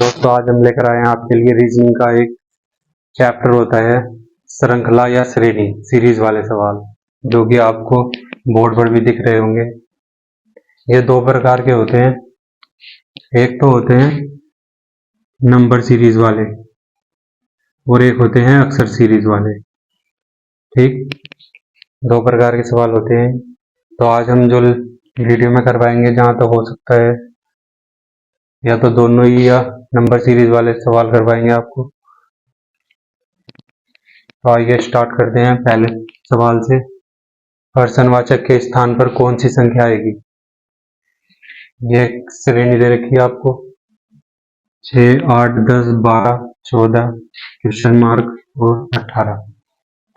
दोस्तों आज हम लेकर आए हैं आपके लिए रीजनिंग का एक चैप्टर होता है श्रृंखला या श्रेणी सीरीज वाले सवाल, जो कि आपको बोर्ड पर भी दिख रहे होंगे। ये दो प्रकार के होते हैं, एक तो होते हैं नंबर सीरीज वाले और एक होते हैं अक्षर सीरीज वाले। ठीक, दो प्रकार के सवाल होते हैं। तो आज हम जो वीडियो में करवाएंगे, जहाँ तक हो सकता है या तो दोनों ही या नंबर सीरीज वाले सवाल करवाएंगे आपको। तो आइए स्टार्ट करते हैं पहले सवाल से। प्रश्नवाचक के स्थान पर कौन सी संख्या आएगी? यह श्रेणी दे रखी है आपको 6, 8, 10, 12, 14, क्वेश्चन मार्क और 18।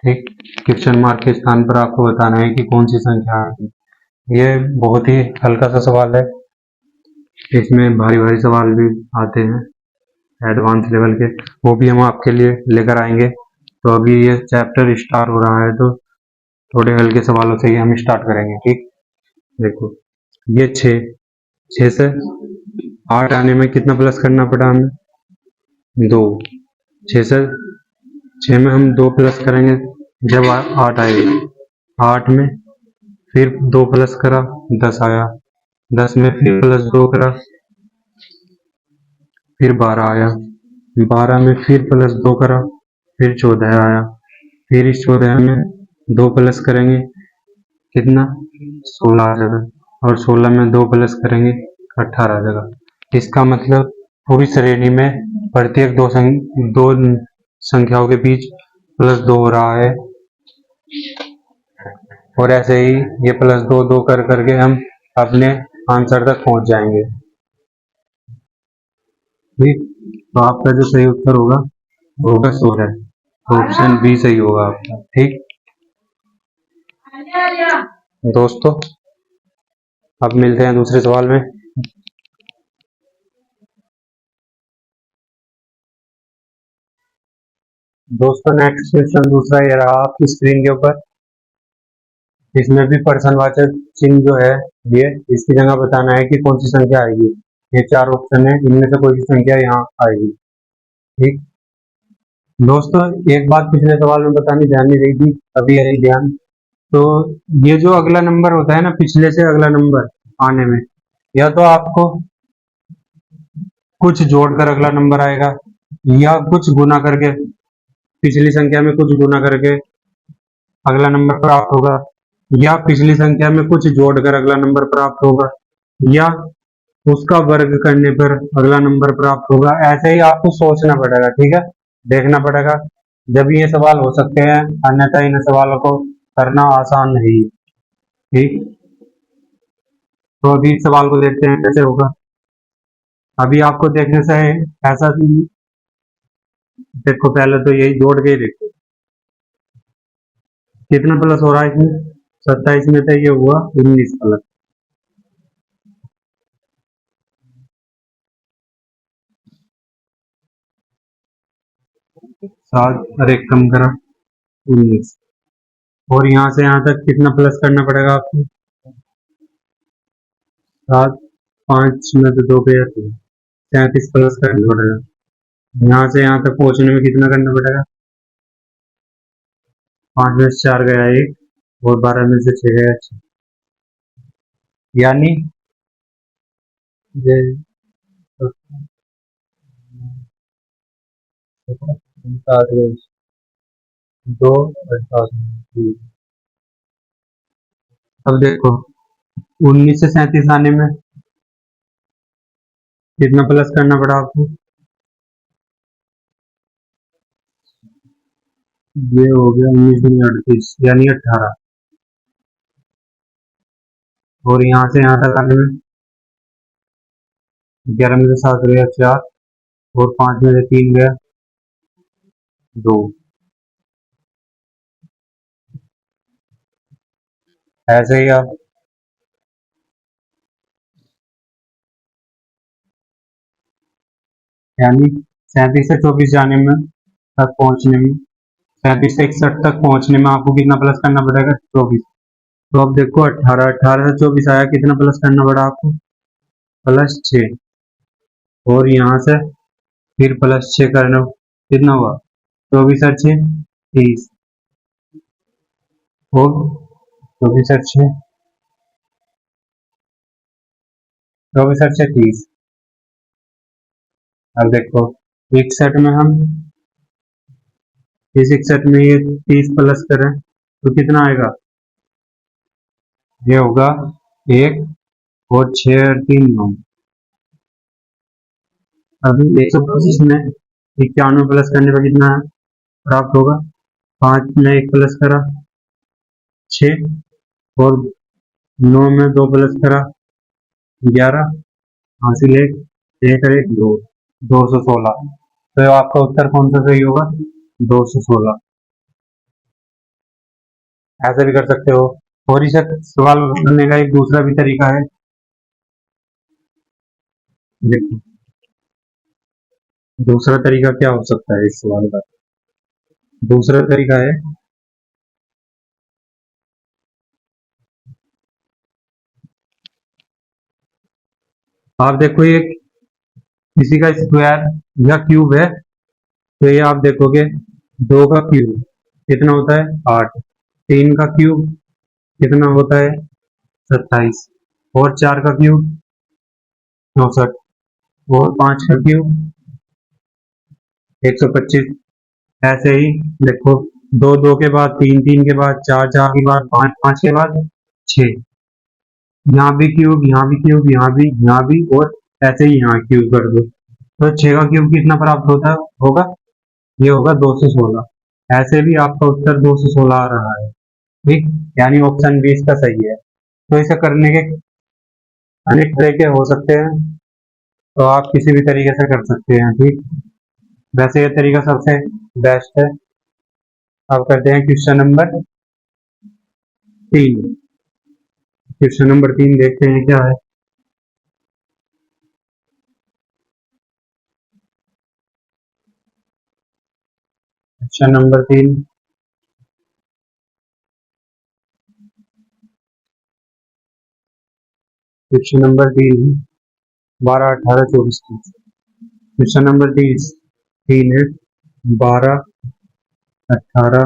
ठीक, क्वेश्चन मार्क के स्थान पर आपको बताना है कि कौन सी संख्या आएगी। यह बहुत ही हल्का सा सवाल है, इसमें भारी भारी सवाल भी आते हैं एडवांस लेवल के, वो भी हम आपके लिए लेकर आएंगे। तो अभी ये चैप्टर स्टार्ट हो रहा है, तो थोड़े हल्के सवालों से ही हम स्टार्ट करेंगे। ठीक, देखो ये 6 से 8 आने में कितना प्लस करना पड़ा हमें? 2। 6 से 6 में हम 2 प्लस करेंगे जब 8 आएगी। 8 में फिर 2 प्लस करा 10 आया, 10 में फिर प्लस 2 करा फिर 12 आया, 12 में फिर प्लस 2 करा फिर 14 आया, फिर इस 14 में 2 प्लस करेंगे कितना? 16 आ जाएगा, और 16 में 2 प्लस करेंगे 18 आ जाएगा। इसका मतलब पूरी श्रेणी में प्रत्येक दो संख्याओं के बीच प्लस 2 हो रहा है, और ऐसे ही ये प्लस 2 कर करके हम अपने आंसर तक पहुंच जाएंगे। ठीक, तो आपका जो सही उत्तर होगा वो होगा 16, तो ऑप्शन बी सही होगा आपका। ठीक दोस्तों, अब मिलते हैं दूसरे सवाल में। दोस्तों नेक्स्ट क्वेश्चन दूसरा ये रहा आपकी स्क्रीन के ऊपर। इसमें भी प्रश्नवाचक चिन्ह जो है ये, इसकी जगह बताना है कि कौन सी संख्या आएगी। ये 4 ऑप्शन है, इनमें से कोई सी संख्या यहाँ आएगी। ठीक दोस्तों, एक बात पिछले सवाल में बतानी ध्यान नहीं रही थी, अभी यही ध्यान। तो ये जो अगला नंबर होता है ना, पिछले से अगला नंबर आने में, या तो आपको कुछ जोड़कर अगला नंबर आएगा, या कुछ गुना करके पिछली संख्या में कुछ गुना करके अगला नंबर प्राप्त होगा, या पिछली संख्या में कुछ जोड़कर अगला नंबर प्राप्त होगा, या उसका वर्ग करने पर अगला नंबर प्राप्त होगा। ऐसे ही आपको सोचना पड़ेगा, ठीक है, देखना पड़ेगा, जब ये सवाल हो सकते हैं, अन्यथा इन सवालों को करना आसान नहीं है। ठीक, तो अभी इस सवाल को देखते हैं कैसे होगा। अभी आपको देखने से ऐसा देखो, पहले तो यही जोड़ के ही देखो कितना प्लस हो रहा है इसमें। 27 में तो ये हुआ 19 प्लस, 7 और 1 कम करा 19, और यहाँ से यहाँ तक कितना प्लस करना पड़ेगा आपको? 7, 5 में तो 2 गया, 37 प्लस करना पड़ेगा। यहाँ से यहाँ तक पहुंचने में कितना करना पड़ेगा? 5 में से 4 गया 1, और 12 में से 6 गया 6, यानी दो। अब देखो 19 से 37 आने में कितना प्लस करना पड़ा आपको? ये हो गया 19 में 38, यानी 18, और यहाँ से यहाँ तक आने में 11 में से 7 गया 4, और 5 में से 3 गया 2। ऐसे ही आप यानी 37 से 24 जाने में तक पहुंचने में, 37 से 61 तक पहुंचने में आपको कितना प्लस करना पड़ेगा? 24। तो अब देखो 18 से 24 आया, कितना प्लस करना पड़ा आपको? +6, और यहाँ से फिर +6 करना, कितना हुआ 24 और 6 30, और 24 और 6 24 और 6 30। अब देखो 61 में हम इस 61 में ये 30 प्लस करें तो कितना आएगा, ये होगा 1 और 6 और 3 9। अभी 125 में 91 प्लस करने पर कितना प्राप्त होगा, 5 में 1 प्लस करा 6, और 9 में 2 प्लस करा 11, हासिल 1, 1 और 1 2, 216। तो आपका उत्तर कौन सा सही होगा, 216। ऐसा भी कर सकते हो। और इसे सवाल करने का एक दूसरा भी तरीका है, देखो दूसरा तरीका क्या हो सकता है इस सवाल का। दूसरा तरीका है, आप देखो ये किसी का स्क्वायर या क्यूब है, तो ये आप देखोगे 2 का क्यूब कितना होता है 8, 3 का क्यूब कितना होता है 27, और 4 का क्यूब 64, और 5 का क्यूब 125। ऐसे ही देखो, 2 2 के बाद 3 3 के बाद 4 4 के बाद 5 5 के बाद 6, यहाँ भी क्यूब, यहाँ भी क्यूब, यहाँ भी, यहाँ भी, और ऐसे ही यहाँ क्यूब कर दो, तो 6 का क्यूब कितना प्राप्त होता है होगा, ये होगा 216। ऐसे भी आपका उत्तर 216 आ रहा है, ठीक, यानी ऑप्शन 20 का सही है। तो इसे करने के अनेक तरीके हो सकते हैं, तो आप किसी भी तरीके से कर सकते हैं, ठीक। वैसे ये तरीका सबसे बेस्ट है। अब करते हैं क्वेश्चन नंबर 3। क्वेश्चन नंबर 3 देखते हैं क्या है। Question number 3, question number 3 12 18 24 30। Question number 3 है 12 18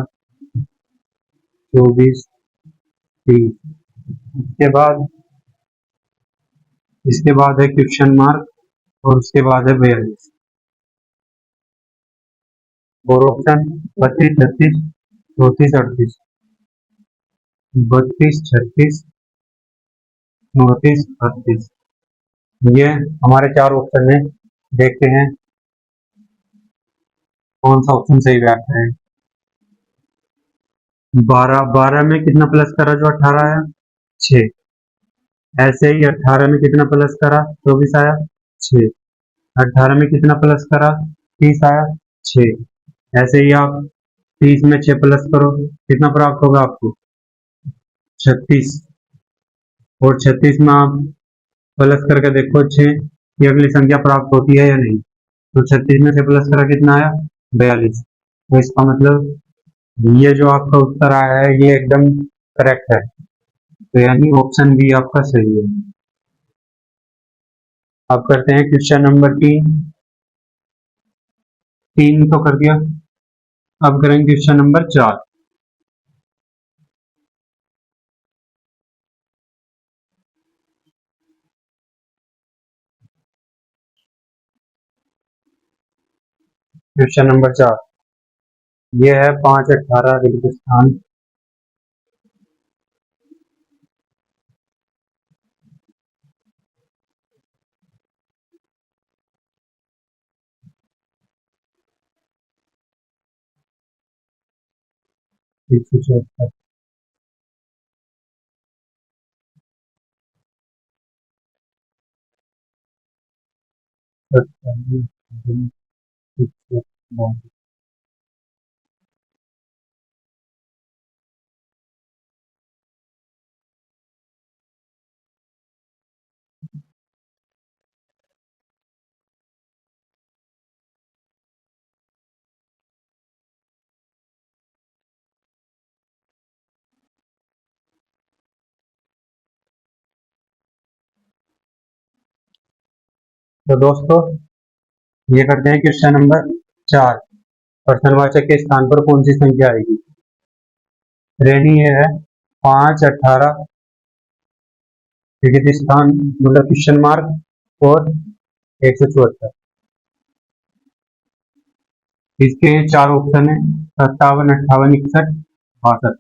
24 30। इसके बाद है क्वेश्चन मार्क, और उसके बाद है 42, और ऑप्शन 32 36 34 38, 32 36 34 38, ये हमारे 4 ऑप्शन है। देखते हैं कौन सा ऑप्शन सही बैठता है। 12 में कितना प्लस करा जो 18 आया 6, ऐसे ही 18 में कितना प्लस करा 24 आया 6, 18 में कितना प्लस करा 30 आया 6, ऐसे ही आप 30 में 6 प्लस करो कितना प्राप्त होगा आपको 36, और 36 में आप प्लस करके देखो 6 की अगली संख्या प्राप्त होती है या नहीं, तो 36 में से प्लस करा कितना आया 42। तो इसका मतलब ये जो आपका उत्तर आया है ये एकदम करेक्ट है, तो यानी ऑप्शन बी आपका सही है। अब करते हैं क्वेश्चन नंबर 3 तो कर दिया। अब करेंगे क्वेश्चन नंबर 4। क्वेश्चन नंबर 4 ये है 5 18 रेगिस्तान। एक सौ चौहत्तर, तो दोस्तों ये करते हैं क्वेश्चन नंबर 4। प्रश्नवाचक के स्थान पर कौन सी संख्या आएगी। श्रेणी ये है 5, 18, विकल्प स्थान मतलब क्वेश्चन मार्क और 174। इसके 4 ऑप्शन है 57, 58, 61, 62।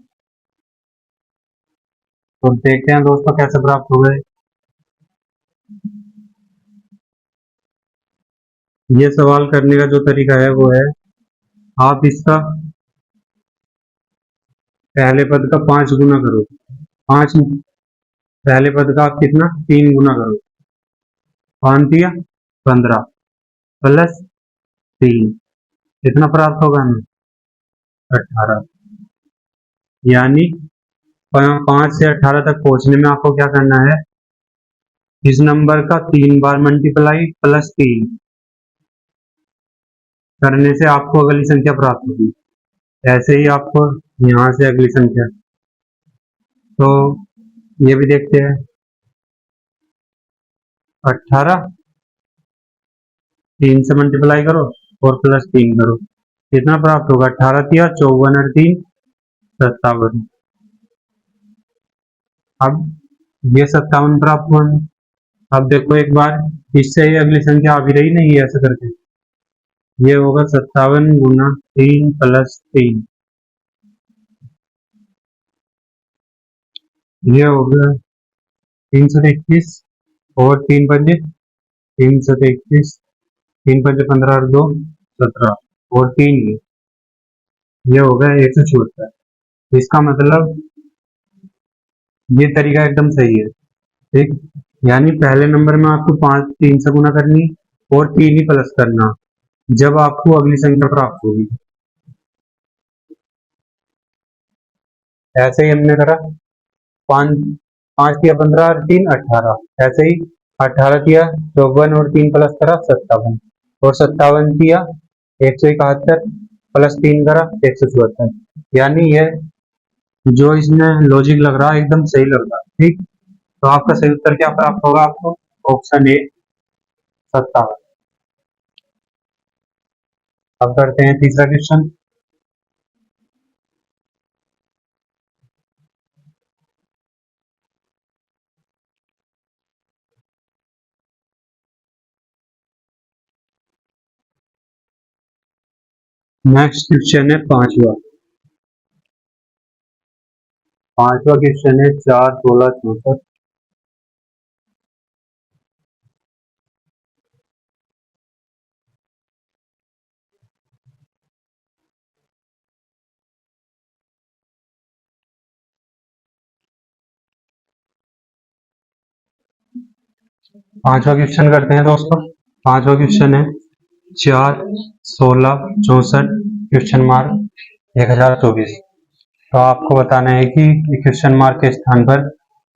तो देखते हैं दोस्तों कैसे प्राप्त हो गए। ये सवाल करने का जो तरीका है वो है, आप इसका पहले पद का 5 गुना करो। 5 पहले पद का आप कितना 3 गुना करो। 5 दिया 15 प्लस 3 कितना प्राप्त होगा हमें 18। यानी 5 से 18 तक पहुंचने में आपको क्या करना है, इस नंबर का 3 बार मल्टीप्लाई प्लस 3 करने से आपको अगली संख्या प्राप्त होगी। ऐसे ही आपको यहां से अगली संख्या, तो ये भी देखते हैं। 18 3 से मल्टीप्लाई करो और प्लस 3 करो, कितना प्राप्त होगा 18 दिया 54 और 3 57। अब ये 57 प्राप्त हुआ। अब देखो एक बार, इससे ही अगली संख्या आ भी रही नहीं है, ऐसे करके ये होगा 57 गुना 3 प्लस 3, ये होगा 321 और 3 पंजे 321, 3 पंजे 15 और 2 17 और 3 ये होगा 174। इसका मतलब ये तरीका एकदम सही है। ठीक, यानी पहले नंबर में आपको 5 3 से गुना करनी और 3 ही प्लस करना जब आपको अगली संख्या प्राप्त होगी। ऐसे ही हमने करा, 5 5 दिया 15 और 3 18, ऐसे ही 18 दिया 54 और 3 प्लस करा 57 और 57 दिया 171 प्लस 3 करा 174। यानी ये जो इसमें लॉजिक लग रहा है एकदम सही लग रहा है। ठीक, तो आपका सही उत्तर क्या प्राप्त होगा आपको, ऑप्शन ए 57। अब करते हैं तीसरा क्वेश्चन। नेक्स्ट क्वेश्चन है पांचवा। पांचवा क्वेश्चन है 4, 16, 64। पांचवा क्वेश्चन करते हैं दोस्तों। पांचवा क्वेश्चन है 4, 16, 64 क्वेश्चन मार्क 1024। तो आपको बताना है कि क्वेश्चन मार्क के स्थान पर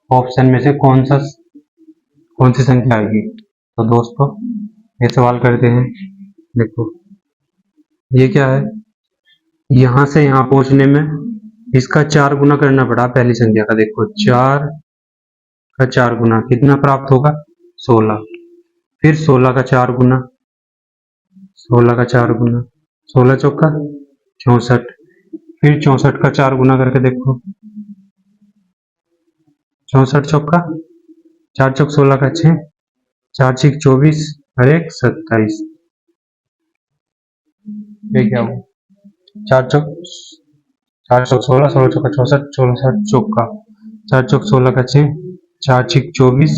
ऑप्शन में से कौन सी संख्या आएगी। तो दोस्तों ये सवाल करते हैं। देखो ये क्या है, यहां से यहां पहुंचने में इसका 4 गुना करना पड़ा पहली संख्या का। देखो 4 का 4 गुना कितना प्राप्त होगा 16, फिर 16 का 4 गुना, 16 का 4 गुना 16 चौका 64, फिर 64 का 4 गुना करके देखो, 64 चौका 4 चौक 16 का 6, 4 छिक 24 और 1 27। ये क्या हुआ 4 चौक 16, 16 चौका 64, 64 चौका 4 चौक 16 का 6, 4 छिक 24,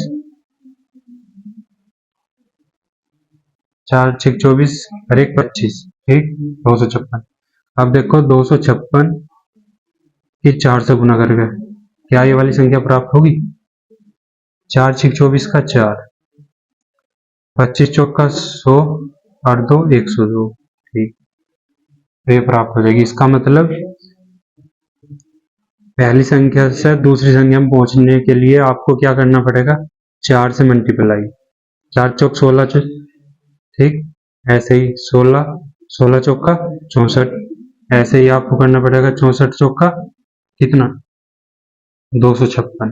4 छिक 24 और 1 25। ठीक, 256। अब देखो 256 की 4 से गुना करके क्या ये वाली संख्या प्राप्त होगी। 4 छिक 24 का 4, 25 चौक का 100 और 2 102। ठीक, तो ये प्राप्त हो जाएगी। इसका मतलब पहली संख्या से दूसरी संख्या में पहुंचने के लिए आपको क्या करना पड़ेगा, 4 से मल्टीप्लाई, 4 चौक 16। ठीक, ऐसे ही 16, 16 चौका 64, ऐसे ही आपको करना पड़ेगा 64 चौका कितना 256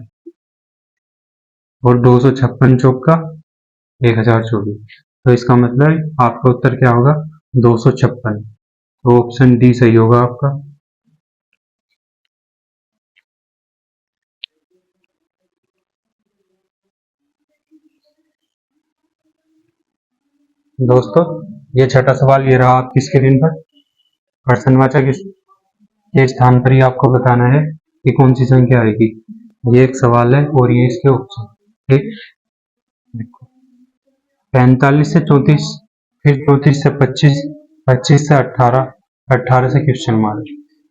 और 256 चौका 1024। तो इसका मतलब आपका उत्तर क्या होगा, 256। तो ऑप्शन डी सही होगा आपका। दोस्तों ये छठा सवाल ये रहा आपकी स्क्रीन पर। प्रश्नवाचक के स्थान पर ही आपको बताना है कि कौन सी संख्या आएगी। ये एक सवाल है और ये इसके ऑप्शन। ठीक, देखो 45 से 34, फिर 34 से 25, 25 से 18, 18 से क्वेश्चन मार्क।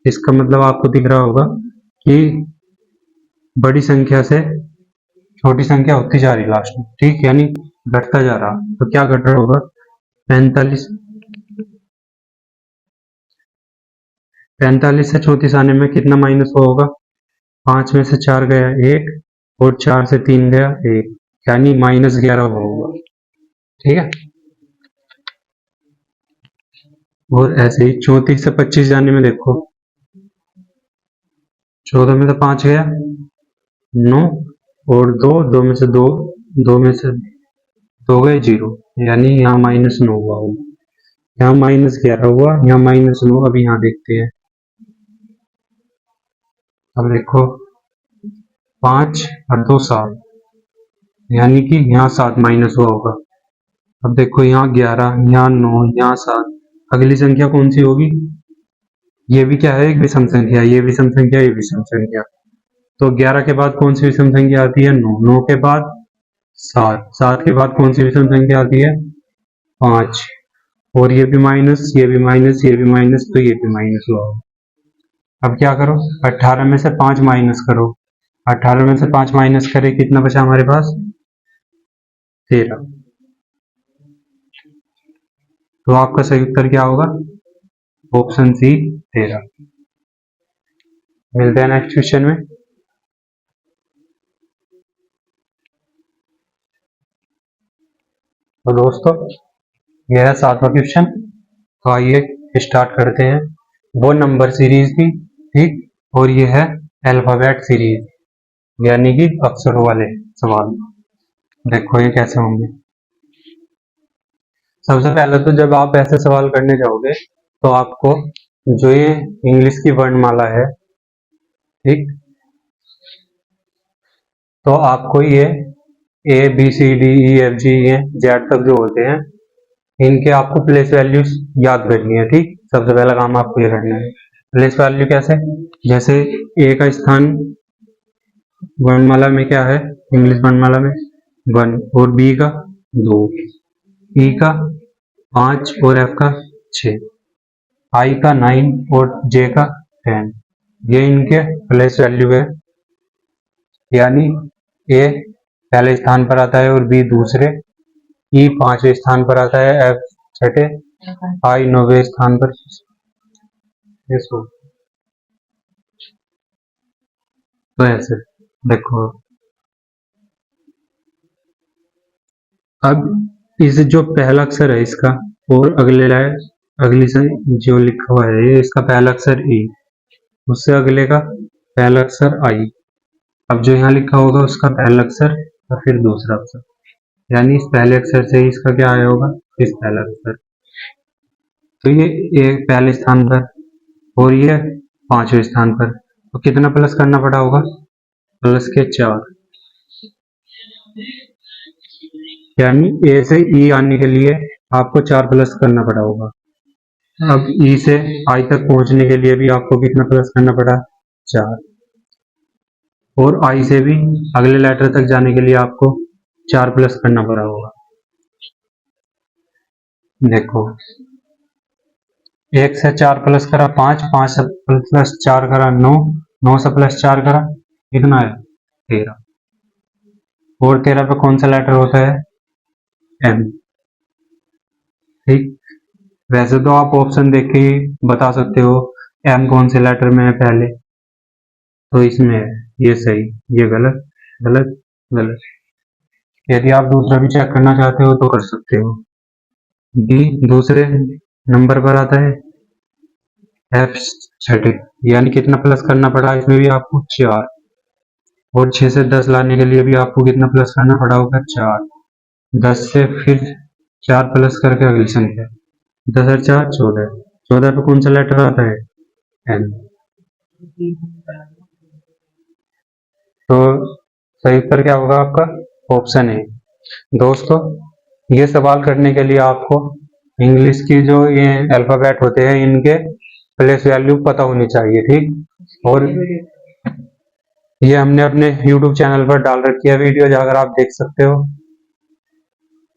इसका मतलब आपको दिख रहा होगा कि बड़ी संख्या से छोटी संख्या होती जा रही लास्ट में। ठीक, यानी घटता जा रहा। तो क्या घट रहा होगा, 45 से 34 आने में कितना माइनस हुआ होगा, 5 में से 4 गया 1 और 4 से 3 गया 1, यानी -11 हुआ होगा। ठीक है, और ऐसे ही 34 से 25 जाने में देखो, 14 में से 5 गया 9 और 2 में से 2 गए 0, यानी यहाँ -9 हुआ होगा। यहाँ -11 हुआ, यहाँ -9। अब यहाँ देखते हैं। अब देखो 5 और 2 7, यानी कि यहाँ 7 माइनस हुआ होगा। अब देखो यहाँ 11, यहाँ 9, यहाँ 7, अगली संख्या कौन सी होगी, ये भी क्या है, एक विषम संख्या, ये विषम संख्या, ये विषम संख्या। तो 11 के बाद कौन सी विषम संख्या आती है, 9, 9 के बाद 7, 7 के बाद कौन सी विषम संख्या आती है, 5, और ये भी माइनस, ये भी माइनस, ये भी माइनस, तो ये भी माइनस हुआ होगा। अब क्या करो, 18 में से 5 माइनस करो, 18 में से 5 माइनस करे, कितना बचा हमारे पास, 13। तो आपका सही उत्तर क्या होगा, ऑप्शन सी 13। मिलते हैं नेक्स्ट क्वेश्चन में। तो दोस्तों यह है 7वां क्वेश्चन। तो आइए स्टार्ट करते हैं। वो नंबर सीरीज थी, ठीक, और ये है अल्फाबेट सीरीज, यानी कि अक्षरों वाले सवाल। देखो ये कैसे होंगे। सबसे पहले तो जब आप ऐसे सवाल करने जाओगे तो आपको जो ये इंग्लिश की वर्णमाला है, ठीक, तो आपको ये ABCDEFG जेड तक जो होते हैं, इनके आपको प्लेस वैल्यूज याद करनी है। ठीक, सबसे पहला काम आपको ये करना है। प्लेस वैल्यू कैसे, जैसे ए का स्थान वर्णमाला में क्या है, इंग्लिश वर्णमाला में 1 और बी का 2, ई का 5 और एफ का 6, आई का 9 और जे का 10। ये इनके प्लेस वैल्यू है, यानी ए पहले स्थान पर आता है और बी दूसरे, ई 5वें स्थान पर आता है, एफ छठे, आई 9वें स्थान पर। तो ऐसे देखो, अब इस जो पहला अक्षर है इसका और अगली से जो लिखा हुआ है ये इसका पहला अक्षर ई, उससे अगले का पहला अक्षर आई। अब जो यहाँ लिखा होगा उसका पहला अक्षर और फिर दूसरा अक्षर, यानी इस पहले अक्षर से ही इसका क्या आया होगा, इस पहला अक्षर। तो ये पहले स्थान पर और ये 5वें स्थान पर, तो कितना प्लस करना पड़ा होगा, प्लस के 4, यानी ए से ई आने के लिए आपको 4 प्लस करना पड़ा होगा। अब ई से आई तक पहुंचने के लिए भी आपको कितना प्लस करना पड़ा, 4, और आई से भी अगले लेटर तक जाने के लिए आपको 4 प्लस करना पड़ा होगा। देखो 1 से 4 प्लस करा 5, 5 से प्लस 4 करा 9, 9 से प्लस 4 करा कितना है, 13, और 13 पे कौन सा लेटर होता है, एम। ठीक, वैसे तो आप ऑप्शन देख के ही बता सकते हो एम कौन से लेटर में है पहले, तो इसमें है, ये सही, ये गलत, गलत, गलत। यदि आप दूसरा भी चेक करना चाहते हो तो कर सकते हो। डी दूसरे नंबर पर आता है, एफ छठे, यानी कितना प्लस करना पड़ा इसमें भी आपको 4, और 6 से 10 लाने के लिए भी आपको कितना प्लस करना पड़ा होगा, 4, 10 से फिर 4 प्लस करके अगली संख्या 10 और 4 14। 14 पे कौन सा लेटर आता है? एन। तो सही उत्तर क्या होगा आपका? Option A. दोस्तों ये सवाल करने के लिए आपको इंग्लिश की जो ये अल्फाबेट होते हैं इनके प्लेस वैल्यू पता होनी चाहिए, ठीक। और ये हमने अपने YouTube चैनल पर डाल रखी है वीडियो, जाकर आप देख सकते हो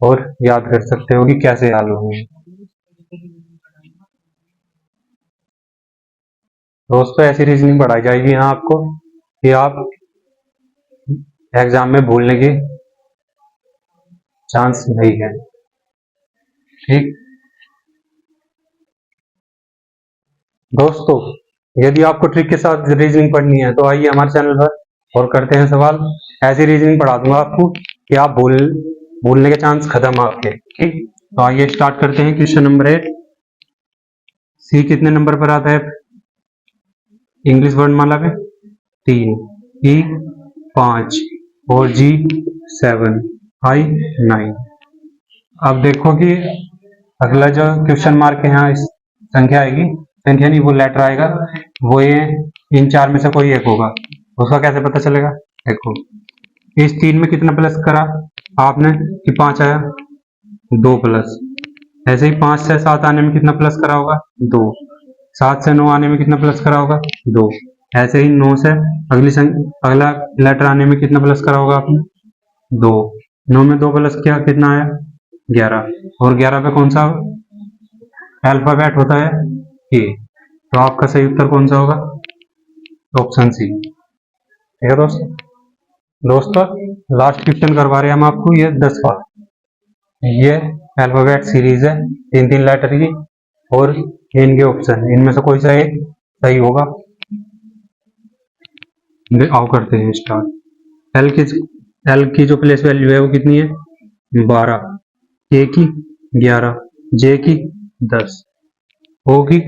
और याद कर सकते हो कि कैसे हल होंगे। दोस्तों ऐसी रीजनिंग पढ़ाई जाएगी यहाँ आपको कि आप एग्जाम में भूलने की चांस नहीं है, ठीक। दोस्तों यदि आपको ट्रिक के साथ रीजनिंग पढ़नी है तो आइए हमारे चैनल पर और करते हैं सवाल। ऐसी रीजनिंग पढ़ा दूंगा आपको कि आप भूलने के चांस खत्म आपके, ठीक। तो आइए स्टार्ट करते हैं। Question number 8। सी कितने नंबर पर आता है इंग्लिश वर्णमाला पे? 3, ई 5 और जी 7, आई 9। अब देखो कि अगला जो क्वेश्चन मार्क है यहाँ इस संख्या आएगी, संख्या नहीं वो लेटर आएगा, वो ये इन 4 में से कोई एक होगा। उसका कैसे पता चलेगा? देखो इस 3 में कितना प्लस करा आपने कि 5 आया, 2 प्लस। ऐसे ही 5 से 7 आने में कितना प्लस करा होगा? 2। 7 से 9 आने में कितना प्लस करा होगा? 2। ऐसे ही 9 से अगला लेटर आने में कितना प्लस करा होगा आपने? 2। 9 में 2 प्लस किया कितना आया? 11। और 11 पे कौन सा अल्फाबेट होता है? ए। तो आपका सही उत्तर कौन सा होगा? ऑप्शन सी, ठीक है दोस्तों लास्ट क्वेश्चन करवा रहे हैं हम आपको, ये 10वां। ये अल्फाबेट सीरीज है 3-3 लेटर की और इनके ऑप्शन, इनमें से कोई सा एक सही होगा। आओ करते हैं स्टार्ट। एल की जो प्लेस वैल्यू है वो कितनी है? 12, के की 11, जे की 10, ओ की,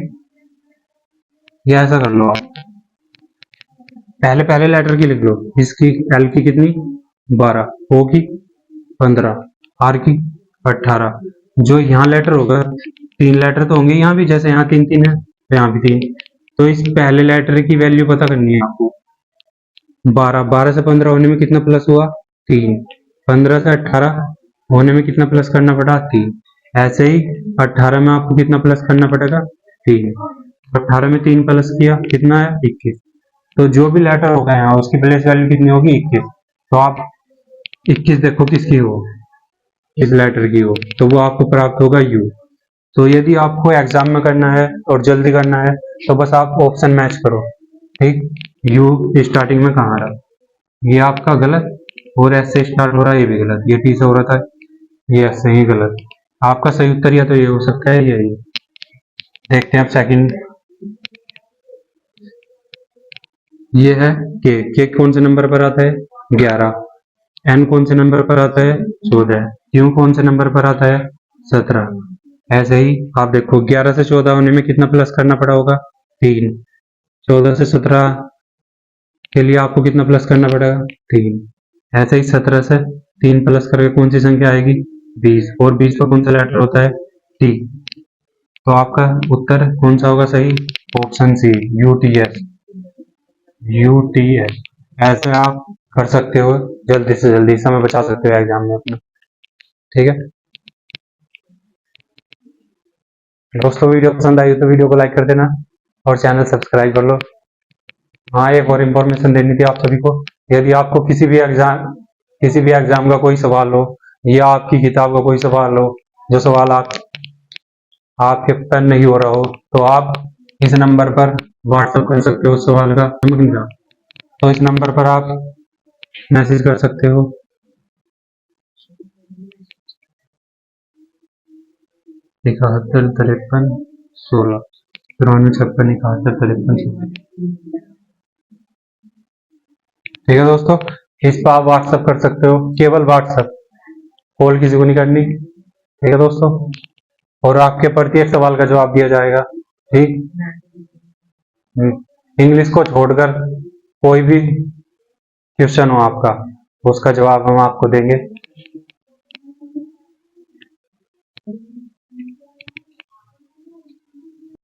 या ऐसा कर लो आप पहले लेटर की लिख लो। इसकी एल की कितनी? 12, ओ की 15, आर की 18। जो यहाँ लेटर होगा 3 लेटर तो होंगे यहाँ भी, जैसे यहाँ 3-3 है तो यहाँ भी 3। तो इस पहले लेटर की वैल्यू पता करनी है आपको। 12 से 15 होने में कितना प्लस हुआ? 3। 15 से 18 होने में कितना प्लस करना पड़ा? 3। ऐसे ही 18 में आपको कितना प्लस करना पड़ेगा? 3। 18 में 3 प्लस किया कितना है? 21। तो जो भी लेटर होगा यहाँ उसकी प्लेस वैल्यू कितनी होगी? 21। तो आप 21 देखो किसकी हो, इस लेटर की हो, तो वो आपको प्राप्त होगा यू। तो यदि आपको एग्जाम में करना है और जल्दी करना है तो बस आप ऑप्शन मैच करो, ठीक। यू स्टार्टिंग में कहाँ रहा? ये आपका गलत, और एस से स्टार्ट हो रहा है ये भी गलत, ये टी से हो रहा था ये एस से ही गलत। आपका सही उत्तर या तो ये हो सकता है या ये। देखते हैं अब सेकंड। ये है के कौन से नंबर पर आता है? 11। एन कौन से नंबर पर आता है? 14। क्यू कौन से नंबर पर आता है? 17। ऐसे ही आप देखो 11 से 14 होने में कितना प्लस करना पड़ा होगा? 3। 14 से 17 के लिए आपको कितना प्लस करना पड़ेगा? 3। ऐसे ही 17 से 3 प्लस करके कौन सी संख्या आएगी? 20। और 20 का कौन सा लेटर होता है? टी। तो आपका उत्तर कौन सा होगा सही? Option C, UTS. यूटीएस। ऐसे आप कर सकते हो, जल्दी से जल्दी समय बचा सकते हो एग्जाम में अपना, ठीक है दोस्तों। वीडियो पसंद आई तो वीडियो को लाइक कर देना और चैनल सब्सक्राइब कर लो। हाँ एक और इन्फॉर्मेशन देनी थी आप सभी को, यदि आपको किसी भी एग्जाम का कोई सवाल हो या आपकी किताब का कोई सवाल हो, जो सवाल आपके पता नहीं हो रहा हो, तो आप इस नंबर पर व्हाट्सएप कर सकते हो उस सवाल का, तो इस नंबर पर आप मैसेज कर सकते हो। 71 53 16 94 56 71 53 16, ठीक है दोस्तों। इस पर आप व्हाट्सएप कर सकते हो, केवल व्हाट्सएप, कॉल किसी को नहीं करनी, ठीक है दोस्तों। और आपके प्रत्येक सवाल का जवाब दिया जाएगा, ठीक। इंग्लिश को छोड़कर कोई भी क्वेश्चन हो आपका, उसका जवाब हम आपको देंगे।